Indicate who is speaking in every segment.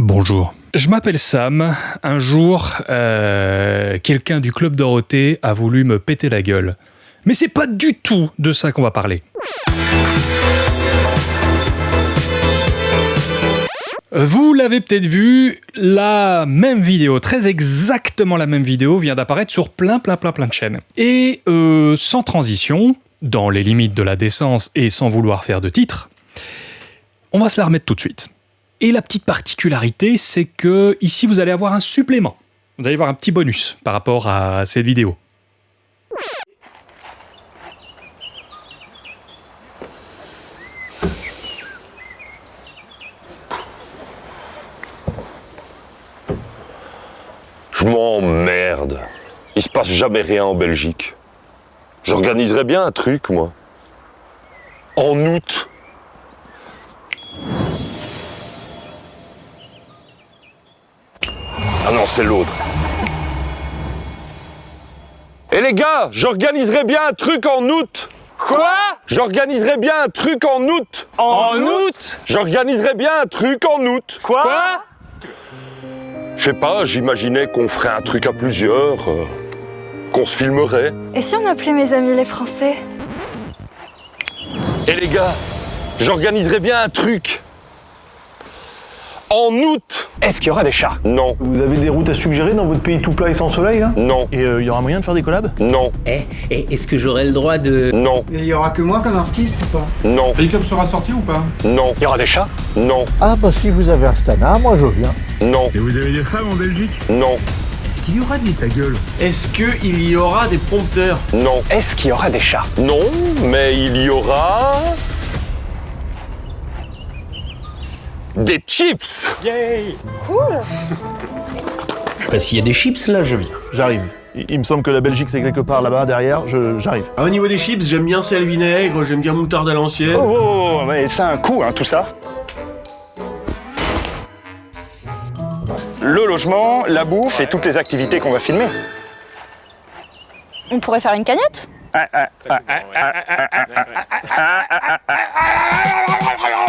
Speaker 1: Bonjour. Je m'appelle Sam. Un jour, quelqu'un du Club Dorothée a voulu me péter la gueule. Mais c'est pas du tout de ça qu'on va parler. Vous l'avez peut-être vu, la même vidéo, très exactement la même vidéo, vient d'apparaître sur plein de chaînes. Et sans transition, dans les limites de la décence et sans vouloir faire de titre, on va se la remettre tout de suite. Et la petite particularité, c'est que ici vous allez avoir un supplément. Vous allez avoir un petit bonus par rapport à cette vidéo.
Speaker 2: Je m'emmerde. Il se passe jamais rien en Belgique. J'organiserais bien un truc, moi. En août. Ah non, c'est l'autre. Eh les gars, j'organiserais bien un truc en août.
Speaker 3: Quoi?
Speaker 2: J'organiserais bien un truc en août.
Speaker 3: En août?
Speaker 2: J'organiserais bien un truc en août.
Speaker 3: Quoi?
Speaker 2: Je sais pas, j'imaginais qu'on ferait un truc à plusieurs, qu'on se filmerait.
Speaker 4: Et si on appelait mes amis les Français?
Speaker 2: Eh les gars, j'organiserais bien un truc. En août.
Speaker 3: Est-ce qu'il y aura des chats?
Speaker 2: Non.
Speaker 5: Vous avez des routes à suggérer dans votre pays tout plat et sans soleil, là?
Speaker 2: Non.
Speaker 5: Et il y aura moyen de faire des collabs?
Speaker 2: Non.
Speaker 6: Est-ce que j'aurai le droit de...
Speaker 2: Non.
Speaker 7: Et il y aura que moi comme artiste ou pas?
Speaker 2: Non.
Speaker 8: Pickup sera sorti ou pas?
Speaker 2: Non.
Speaker 3: Il y aura des chats?
Speaker 2: Non.
Speaker 9: Ah bah si vous avez un Stana, moi je viens.
Speaker 2: Non.
Speaker 8: Et vous avez des femmes en Belgique?
Speaker 2: Non.
Speaker 8: Est-ce qu'il y aura des ta gueule?
Speaker 10: Est-ce qu'il y aura des prompteurs?
Speaker 2: Non.
Speaker 3: Est-ce qu'il y aura des chats?
Speaker 2: Non, mais il y aura... des chips.
Speaker 3: Yay!
Speaker 6: S'il y a des chips, là, je viens.
Speaker 5: J'arrive. Il me semble que la Belgique c'est quelque part là-bas, derrière, j'arrive.
Speaker 10: Au niveau des chips, j'aime bien sel vinaigre, j'aime bien moutarde à l'ancienne.
Speaker 11: Oh, mais c'est un coup, hein, tout ça. Le logement, la bouffe et toutes les activités qu'on va filmer.
Speaker 4: On pourrait faire une cagnotte?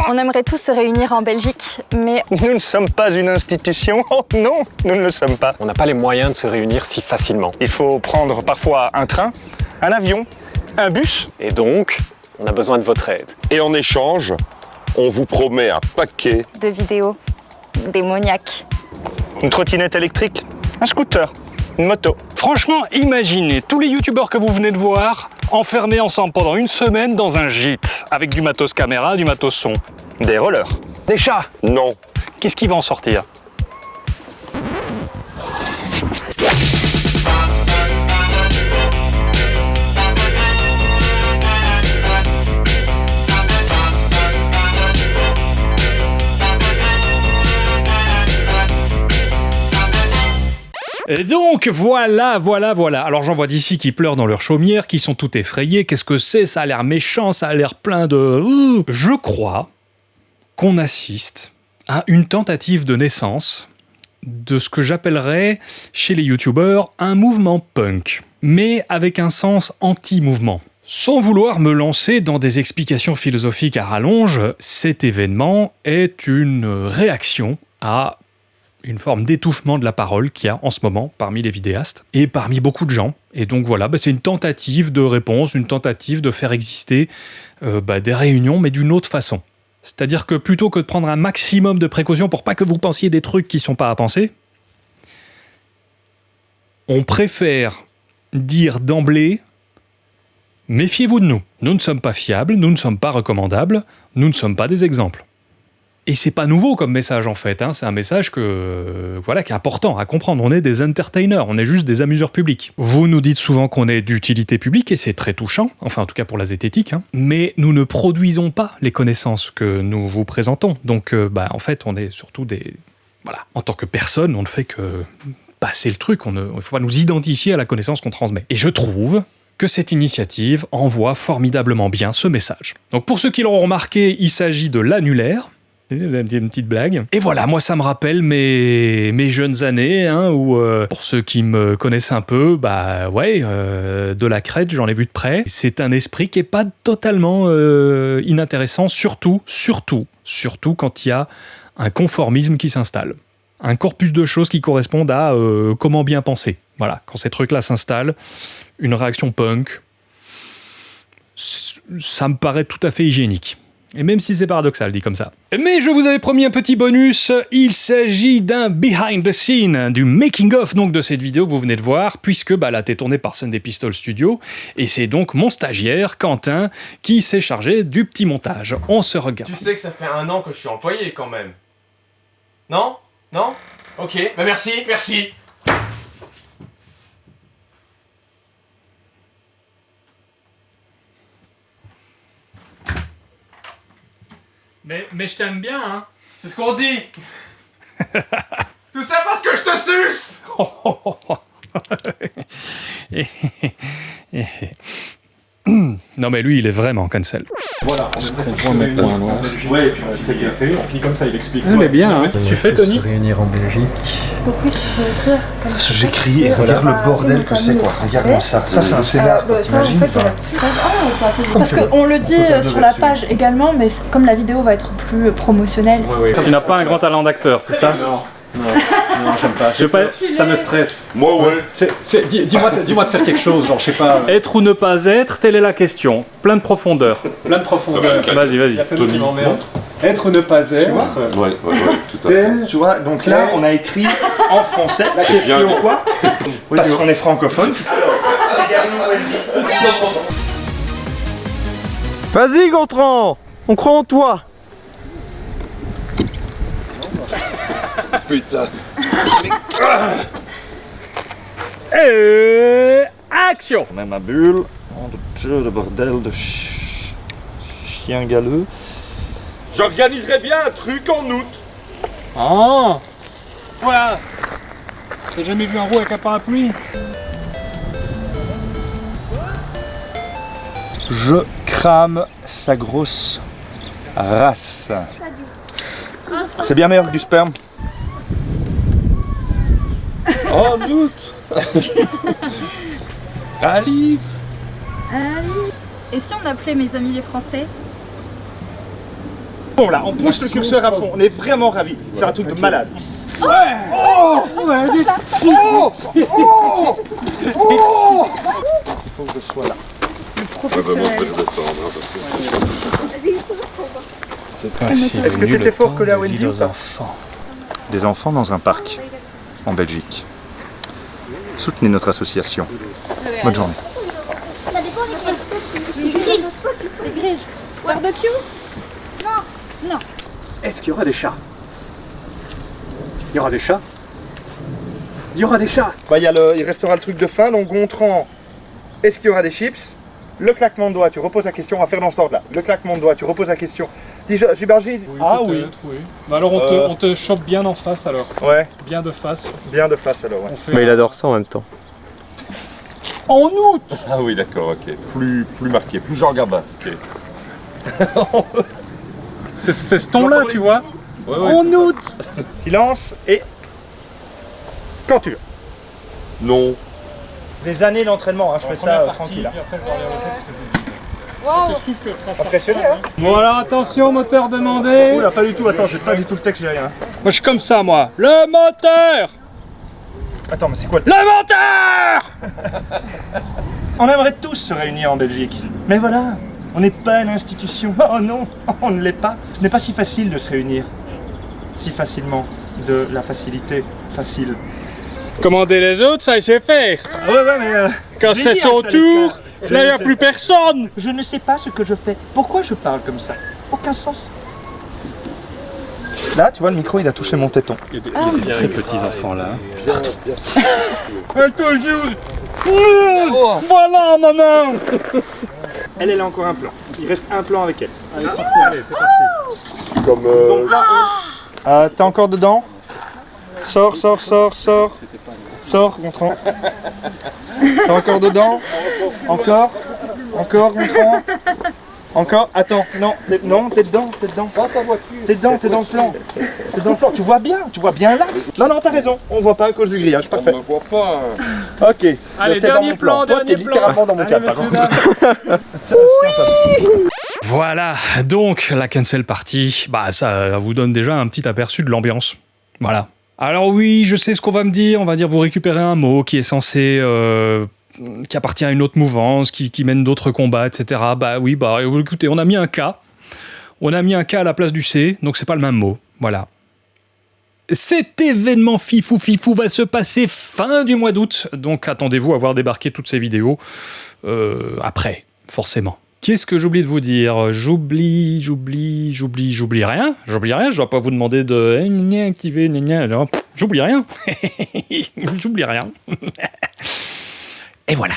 Speaker 4: On aimerait tous se réunir en Belgique, mais
Speaker 11: Nous ne sommes pas une institution. Oh non, nous ne le sommes pas.
Speaker 3: On n'a pas les moyens de se réunir si facilement.
Speaker 11: Il faut prendre parfois un train, un avion, un bus.
Speaker 3: Et donc, on a besoin de votre aide.
Speaker 2: Et en échange, on vous promet un paquet.
Speaker 4: de vidéos démoniaques.
Speaker 11: Une trottinette électrique, un scooter, une moto.
Speaker 1: Franchement, imaginez tous les youtubeurs que vous venez de voir enfermés ensemble pendant une semaine dans un gîte, avec du matos caméra, du matos son.
Speaker 11: Des rollers.
Speaker 1: Des chats!
Speaker 2: Non.
Speaker 1: Qu'est-ce qui va en sortir? Et donc, voilà. Alors, j'en vois d'ici qui pleurent dans leur chaumière, qui sont tout effrayés. Qu'est-ce que c'est? Ça a l'air méchant, ça a l'air plein de... Je crois qu'on assiste à une tentative de naissance de ce que j'appellerais, chez les youtubeurs, un mouvement punk, mais avec un sens anti-mouvement. Sans vouloir me lancer dans des explications philosophiques à rallonge, cet événement est une réaction à une forme d'étouffement de la parole qu'il y a en ce moment parmi les vidéastes et parmi beaucoup de gens. Et donc voilà, c'est une tentative de réponse, une tentative de faire exister des réunions, mais d'une autre façon. C'est-à-dire que plutôt que de prendre un maximum de précautions pour pas que vous pensiez des trucs qui sont pas à penser, on préfère dire d'emblée « Méfiez-vous de nous. Nous ne sommes pas fiables, nous ne sommes pas recommandables, nous ne sommes pas des exemples. » Et c'est pas nouveau comme message en fait, hein. C'est un message qui est important à comprendre. On est des entertainers, on est juste des amuseurs publics. Vous nous dites souvent qu'on est d'utilité publique et c'est très touchant, enfin en tout cas pour la zététique, hein. Mais nous ne produisons pas les connaissances que nous vous présentons. Donc en fait on est surtout des... Voilà, en tant que personne, on ne fait que passer le truc, il ne faut pas nous identifier à la connaissance qu'on transmet. Et je trouve que cette initiative envoie formidablement bien ce message. Donc pour ceux qui l'auront remarqué, il s'agit de l'annulaire. Une petite blague. Et voilà, moi ça me rappelle mes jeunes années, hein, où pour ceux qui me connaissent un peu, de la crête, j'en ai vu de près. C'est un esprit qui est pas totalement inintéressant, surtout quand il y a un conformisme qui s'installe. Un corpus de choses qui correspondent à comment bien penser. Voilà, quand ces trucs-là s'installent, une réaction punk, ça me paraît tout à fait hygiénique. Et même si c'est paradoxal, dit comme ça. Mais je vous avais promis un petit bonus, il s'agit d'un behind the scene, du making of donc de cette vidéo que vous venez de voir, puisque elle a été tournée par Sunday Pistol Studio, et c'est donc mon stagiaire, Quentin, qui s'est chargé du petit montage. On se regarde.
Speaker 12: Tu sais que ça fait 1 an que je suis employé quand même. Non? Non? Ok, bah merci, merci.
Speaker 1: Mais je t'aime bien, hein.
Speaker 12: C'est ce qu'on dit. Tout ça parce que je te suce.
Speaker 1: Non mais lui, il est vraiment cancel.
Speaker 8: Voilà, on voit maintenant. Ouais, et puis c'est bien, on finit comme ça, il explique.
Speaker 1: Elle est bien, hein. Qu'est-ce que tu fais, Tony?
Speaker 9: Se réunir en Belgique.
Speaker 4: Donc oui, je peux dire...
Speaker 9: J'écris et regarde le bordel que c'est quoi. Regarde-moi ça. Ça c'est un scénar, t'imagines?
Speaker 4: Parce qu'on le dit sur la page également, mais comme la vidéo va être plus promotionnelle...
Speaker 1: Tu n'as pas un grand talent d'acteur, c'est ça?
Speaker 8: Non, j'aime pas. Ça me stresse.
Speaker 2: Moi, ouais.
Speaker 8: Dis-moi de faire quelque chose, genre, je sais pas.
Speaker 1: Être ou ne pas être, telle est la question. Plein de profondeur.
Speaker 8: Plein de profondeur.
Speaker 1: Vas-y.
Speaker 8: Tony m'emmerde. Être ou ne pas être.
Speaker 2: Ouais, tout à fait.
Speaker 9: Tu vois, donc là on a écrit en français la question quoi? Parce qu'on est francophone.
Speaker 10: Vas-y, Gontran, on croit en toi.
Speaker 2: Putain.
Speaker 1: Action!
Speaker 9: On a ma bulle. Oh, de bordel de chien galeux.
Speaker 11: J'organiserai bien un truc en août.
Speaker 1: Ah! Voilà! J'ai jamais vu un roux avec un parapluie.
Speaker 9: Je crame sa grosse race. C'est bien meilleur que du sperme.
Speaker 2: En août. Allez.
Speaker 4: Et si on appelait mes amis les Français?
Speaker 9: Bon là, on pousse le curseur à fond, on est vraiment ravis. C'est un truc de malade.
Speaker 4: Oh
Speaker 9: Il faut que je sois là. Est-ce que t'étais fort collé à Wendy ou pas? Des enfants dans un parc, en Belgique. Soutenez notre association. Bonne journée.
Speaker 4: Les grills. Barbecue? Non.
Speaker 3: Est-ce qu'il y aura des chats? Il y aura des chats? Il y aura des chats.
Speaker 9: Bah, il restera le truc de fin, donc Gontran, est-ce qu'il y aura des chips? Le claquement de doigts, tu reposes la question, on va faire dans ce ordre-là. Le claquement de doigts, tu reposes la question. Dis Jubergi? Ah oui.
Speaker 1: Bah alors on te chope bien en face alors.
Speaker 9: Ouais.
Speaker 1: Bien de face.
Speaker 9: Bien de face alors, ouais.
Speaker 10: Mais il adore ça en même temps.
Speaker 1: En août!
Speaker 2: Ah oui, d'accord, ok. Plus marqué, plus Jean Gabin. Ok.
Speaker 1: C'est ce ton-là, tu vois.
Speaker 9: En août. Silence et... Canture.
Speaker 2: Non.
Speaker 9: Des années d'entraînement, hein, je fais ça tranquille. Impressionné, hein?
Speaker 1: Bon alors attention, moteur demandé.
Speaker 9: Oula, pas du tout, attends, j'ai pas du tout le texte, j'ai rien.
Speaker 1: Moi je suis comme ça, moi. Le moteur!
Speaker 9: Attends, mais c'est quoi
Speaker 1: Le moteur!
Speaker 9: On aimerait tous se réunir en Belgique. Mais voilà, on n'est pas une institution. Oh non, on ne l'est pas. Ce n'est pas si facile de se réunir si facilement. De la facilité facile.
Speaker 1: Commander les autres, ça il sait faire.
Speaker 9: Ouais, mais...
Speaker 1: Quand c'est son tour, là il n'y a plus personne.
Speaker 9: Je ne sais pas ce que je fais. Pourquoi je parle comme ça? Aucun sens. Là, tu vois, le micro, il a touché mon téton.
Speaker 1: Il y a des très petits enfants là.
Speaker 9: Elle toujours.
Speaker 1: Voilà, maman.
Speaker 9: Elle a encore un plan. Il reste un plan avec elle. Allez, c'est parti.
Speaker 2: Comme
Speaker 9: Donc là, t'es encore dedans? Sors. Sors, Gontran. T'es encore dedans? Encore, Gontran. Encore. Attends, non, t'es dedans. T'es dedans, t'es dans le plan. T'es dans le plan. Tu vois bien là? Non, t'as raison. On voit pas à cause du grillage. Parfait.
Speaker 2: on ne voit pas.
Speaker 9: Ok.
Speaker 1: Allez,
Speaker 9: t'es dans mon plan. Toi, t'es littéralement dans mon cadre.
Speaker 1: Allez, Voilà, donc la cancel party, bah ça vous donne déjà un petit aperçu de l'ambiance. Voilà. Alors oui, je sais ce qu'on va me dire, on va dire vous récupérez un mot qui est censé... qui appartient à une autre mouvance, qui mène d'autres combats, etc. Bah oui, bah écoutez, on a mis un K. On a mis un K à la place du C, donc c'est pas le même mot. Voilà. Cet événement fifou va se passer fin du mois d'août, donc attendez-vous à voir débarquer toutes ces vidéos après, forcément. Qu'est-ce que j'oublie de vous dire ? J'oublie rien. Je dois pas vous demander de activer, j'oublie rien. J'oublie rien. Et voilà.